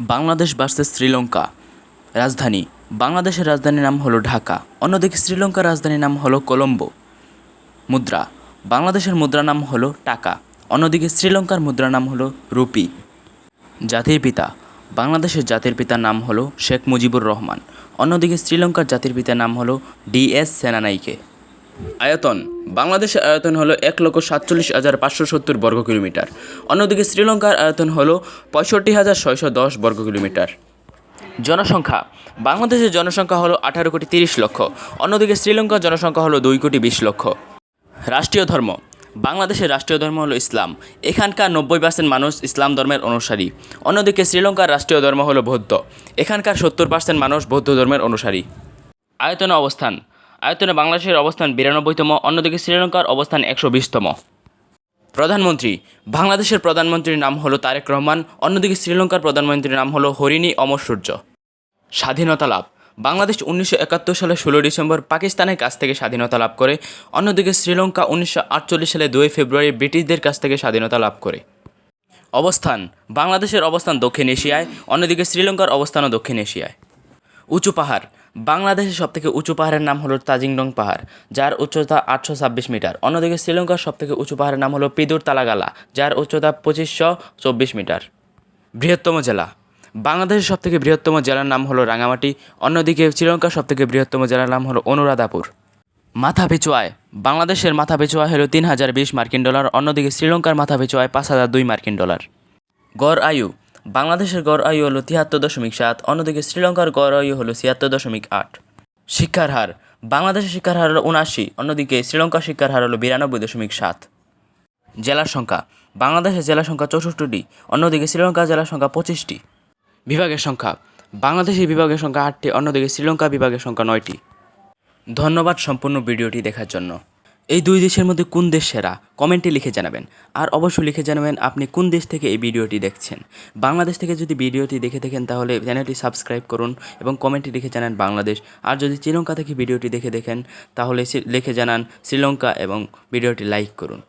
Bangladesh versus Sri Lanka. রাজধানী বাংলাদেশের রাজধানীর নাম হলো ঢাকা, অন্যদিকে শ্রীলঙ্কার রাজধানীর নাম হলো কলম্বো। মুদ্রা বাংলাদেশের মুদ্রা নাম হলো টাকা, অন্যদিকে শ্রীলঙ্কার মুদ্রা নাম হলো রুপি। জাতির পিতা বাংলাদেশের জাতির পিতার নাম হলো শেখ মুজিবুর রহমান, অন্যদিকে শ্রীলঙ্কার জাতির পিতার নাম হলো DS সেনানাইকে। আয়তন বাংলাদেশের আয়তন হলো 1,47,570 বর্গ কিলোমিটার, অন্যদিকে শ্রীলঙ্কার আয়তন হলো 65,610 বর্গ কিলোমিটার। জনসংখ্যা বাংলাদেশের জনসংখ্যা হলো 18,30,00,000, অন্যদিকে শ্রীলঙ্কার জনসংখ্যা হলো 2,20,00,000। রাষ্ট্রীয় ধর্ম বাংলাদেশের রাষ্ট্রীয় ধর্ম হলো ইসলাম, এখানকার 90% মানুষ ইসলাম ধর্মের অনুসারী, অন্যদিকে শ্রীলঙ্কার রাষ্ট্রীয় ধর্ম হলো বৌদ্ধ, এখানকার 70% মানুষ বৌদ্ধ ধর্মের অনুসারী। আয়তনে অবস্থান আয়তনে বাংলাদেশের অবস্থান 92তম, অন্যদিকে শ্রীলঙ্কার অবস্থান 120তম। প্রধানমন্ত্রী বাংলাদেশের প্রধানমন্ত্রীর নাম হলো তারেক রহমান, অন্যদিকে শ্রীলঙ্কার প্রধানমন্ত্রীর নাম হলো হরিণী অমর সূর্য। স্বাধীনতা লাভ বাংলাদেশ 1971 সালে 16 ডিসেম্বর পাকিস্তানের কাছ থেকে স্বাধীনতা লাভ করে, অন্যদিকে শ্রীলঙ্কা 1948 সালে 2 ফেব্রুয়ারি ব্রিটিশদের কাছ থেকে স্বাধীনতা লাভ করে। অবস্থান বাংলাদেশের অবস্থান দক্ষিণ এশিয়ায়, অন্যদিকে শ্রীলঙ্কার অবস্থানও দক্ষিণ এশিয়ায়। উঁচু পাহাড় বাংলাদেশের সবথেকে উঁচু পাহাড়ের নাম হলো তাজিংডং পাহাড়, যার উচ্চতা 826 মিটার, অন্যদিকে শ্রীলঙ্কার সবথেকে উঁচু পাহাড়ের নাম হলো পিদুর তালাগালা, যার উচ্চতা 2524 মিটার। বৃহত্তম জেলা বাংলাদেশের সবথেকে বৃহত্তম জেলার নাম হলো রাঙামাটি, অন্যদিকে শ্রীলঙ্কার সবথেকে বৃহত্তম জেলার নাম হলো অনুরাধাপুর। মাথাপিছু আয় বাংলাদেশের মাথাপিছু আয় হলো 3020 মার্কিন ডলার, অন্যদিকে শ্রীলঙ্কার মাথাপিছু আয় 5002 মার্কিন ডলার। গড় আয়ু বাংলাদেশের গড় আয়ু হলো 73.7, অন্যদিকে শ্রীলঙ্কার গড় আয়ু হলো 76.8। শিক্ষার হার বাংলাদেশের শিক্ষার হার হলো 79, অন্যদিকে শ্রীলঙ্কার শিক্ষার হার হলো 92.7। জেলার সংখ্যা বাংলাদেশের জেলার সংখ্যা 64টি, অন্যদিকে শ্রীলঙ্কার জেলার সংখ্যা 25টি। বিভাগের সংখ্যা বাংলাদেশের বিভাগের সংখ্যা 8টি, অন্যদিকে শ্রীলঙ্কা বিভাগের সংখ্যা 9টি। ধন্যবাদ সম্পূর্ণ ভিডিওটি দেখার জন্য। এই দুই দেশের মধ্যে কোন দেশ সেরা কমেন্টে লিখে জানাবেন, আর অবশ্যই লিখে জানাবেন আপনি কোন দেশ থেকে এই ভিডিওটি দেখছেন। বাংলাদেশ থেকে যদি ভিডিওটি দেখে থাকেন তাহলে চ্যানেলটি সাবস্ক্রাইব করুন এবং কমেন্টে লিখে জানান বাংলাদেশ, আর যদি শ্রীলঙ্কা থেকে ভিডিওটি দেখে দেখেন তাহলে লিখে জানান শ্রীলঙ্কা এবং ভিডিওটি লাইক করুন।